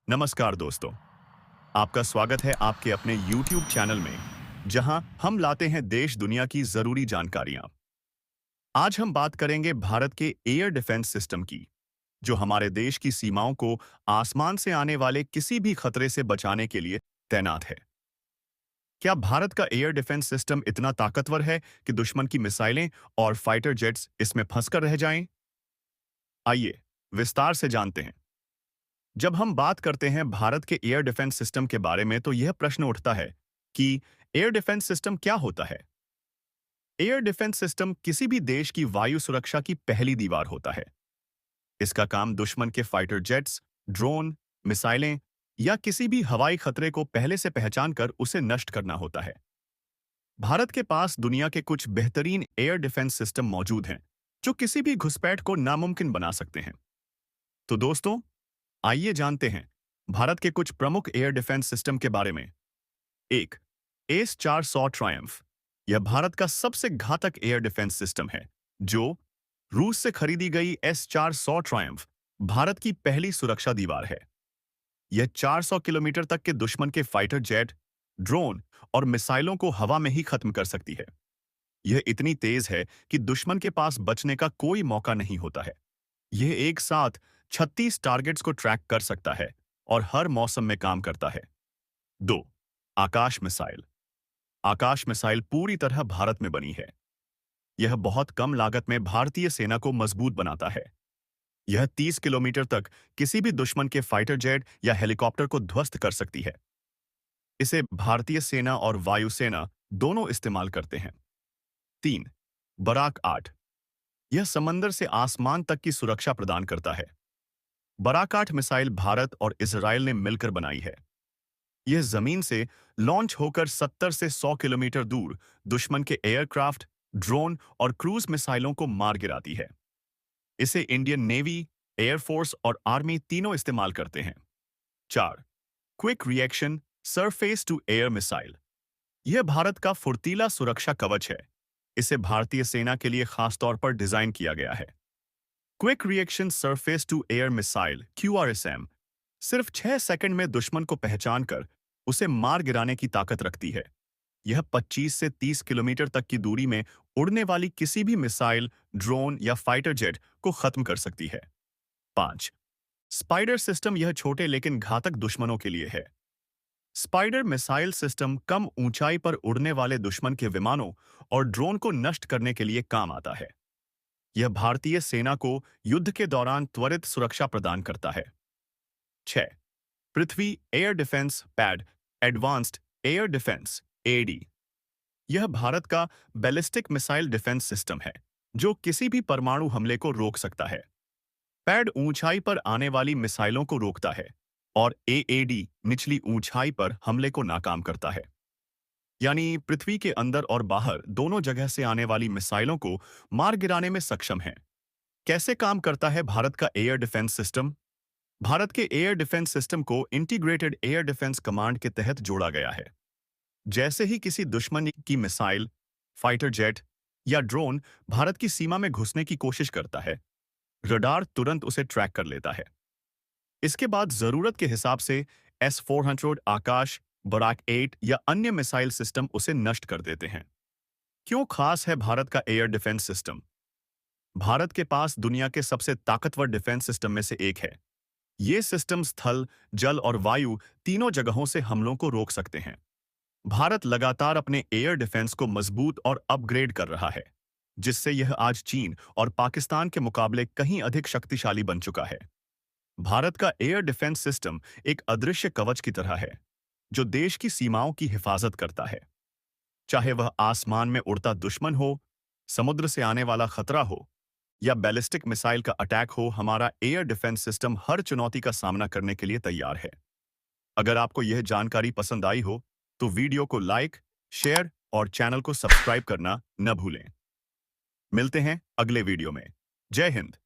नमस्कार दोस्तों, आपका स्वागत है आपके अपने YouTube चैनल में, जहां हम लाते हैं देश दुनिया की जरूरी जानकारियां। आज हम बात करेंगे भारत के एयर डिफेंस सिस्टम की, जो हमारे देश की सीमाओं को आसमान से आने वाले किसी भी खतरे से बचाने के लिए तैनात है। क्या भारत का एयर डिफेंस सिस्टम इतना ताकतवर है कि दुश्मन की मिसाइलें और फाइटर जेट्स इसमें फंसकर रह जाएं? आइए, विस्तार से जानते हैं। जब हम बात करते हैं भारत के एयर डिफेंस सिस्टम के बारे में तो यह प्रश्न उठता है कि एयर डिफेंस सिस्टम क्या होता है। एयर डिफेंस सिस्टम किसी भी देश की वायु सुरक्षा की पहली दीवार होता है। इसका काम दुश्मन के फाइटर जेट्स, ड्रोन, मिसाइलें या किसी भी हवाई खतरे को पहले से पहचान कर उसे नष्ट करना होता है। भारत के पास दुनिया के कुछ बेहतरीन एयर डिफेंस सिस्टम मौजूद हैं, जो किसी भी घुसपैठ को नामुमकिन बना सकते हैं। तो दोस्तों, आइए जानते हैं भारत के कुछ प्रमुख एयर डिफेंस सिस्टम के बारे में। एक, एस-400 ट्रायम्फ। यह भारत का सबसे घातक एयर डिफेंस सिस्टम है, जो रूस से खरीदी गई एस-400 ट्रायम्फ भारत की पहली सुरक्षा दीवार है। यह 400 किलोमीटर तक के दुश्मन के फाइटर जेट, ड्रोन और मिसाइलों को हवा में ही खत्म कर सकती है। यह इतनी तेज है कि दुश्मन के पास बचने का कोई मौका नहीं होता है। यह एक साथ 36 टारगेट्स को ट्रैक कर सकता है और हर मौसम में काम करता है। 2, आकाश मिसाइल। आकाश मिसाइल पूरी तरह भारत में बनी है। यह बहुत कम लागत में भारतीय सेना को मजबूत बनाता है। यह 30 किलोमीटर तक किसी भी दुश्मन के फाइटर जेट या हेलीकॉप्टर को ध्वस्त कर सकती है। इसे भारतीय सेना और वायुसेना दोनों इस्तेमाल करते हैं। 3, बराक 8। यह समंदर से आसमान तक की सुरक्षा प्रदान करता है। बराक 8 मिसाइल भारत और इजराइल ने मिलकर बनाई है। यह जमीन से लॉन्च होकर 70 से 100 किलोमीटर दूर दुश्मन के एयरक्राफ्ट, ड्रोन और क्रूज मिसाइलों को मार गिराती है। इसे इंडियन नेवी, एयरफोर्स और आर्मी तीनों इस्तेमाल करते हैं। 4, quick reaction surface to air missile. यह भारत का फुर्तीला सुरक्षा कवच है। इसे भारतीय सेना के लिए खासतौर पर डिजाइन किया गया है। Quick reaction surface to air missile QRSM सिर्फ 6 सेकंड में दुश्मन को पहचान कर उसे मार गिराने की ताकत रखती है। यह 25 से 30 किलोमीटर तक की दूरी में उड़ने वाली किसी भी मिसाइल, ड्रोन या फाइटर जेट को खत्म कर सकती है। 5, स्पाइडर सिस्टम। यह छोटे लेकिन घातक दुश्मनों के लिए है। स्पाइडर मिसाइल सिस्टम कम ऊंचाई पर उड़ने वाले दुश्मन के विमानों और ड्रोन को नष्ट करने के लिए काम आता है। यह भारतीय सेना को युद्ध के दौरान त्वरित सुरक्षा प्रदान करता है। 6, Prithvi air defence PAD advanced air defence AD। यह भारत का बैलिस्टिक मिसाइल डिफेंस सिस्टम है, जो किसी भी परमाणु हमले को रोक सकता है। पैड ऊंचाई पर आने वाली मिसाइलों को रोकता है और AAD निचली ऊंचाई पर हमले को नाकाम करता है। यानी पृथ्वी के अंदर और बाहर दोनों जगह से आने वाली मिसाइलों को मार गिराने में सक्षम है। कैसे काम करता है भारत का एयर डिफेंस सिस्टम? भारत के एयर डिफेंस सिस्टम को इंटीग्रेटेड एयर डिफेंस कमांड के तहत जोड़ा गया है। जैसे ही किसी दुश्मन की मिसाइल, फाइटर जेट या ड्रोन भारत की सीमा में घुसने की कोशिश करता है, रडार तुरंत उसे ट्रैक कर लेता है। इसके बाद जरूरत के हिसाब से S-400 आकाश, बराक 8 या अन्य मिसाइल सिस्टम उसे नष्ट कर देते हैं। क्यों खास है भारत का एयर डिफेंस सिस्टम? भारत के पास दुनिया के सबसे ताकतवर डिफेंस सिस्टम में से एक है। ये सिस्टम स्थल, जल और वायु तीनों जगहों से हमलों को रोक सकते हैं। भारत लगातार अपने एयर डिफेंस को मजबूत और अपग्रेड कर रहा है, जिससे यह आज चीन और पाकिस्तान के मुकाबले कहीं अधिक शक्तिशाली बन चुका है। भारत का एयर डिफेंस सिस्टम एक अदृश्य कवच की तरह है, जो देश की सीमाओं की हिफाजत करता है। चाहे वह आसमान में उड़ता दुश्मन हो, समुद्र से आने वाला खतरा हो या बैलिस्टिक मिसाइल का अटैक हो, हमारा एयर डिफेंस सिस्टम हर चुनौती का सामना करने के लिए तैयार है। अगर आपको यह जानकारी पसंद आई हो, तो वीडियो को लाइक, शेयर और चैनल को सब्सक्राइब करना न भूलें। मिलते हैं अगले वीडियो में। जय हिंद।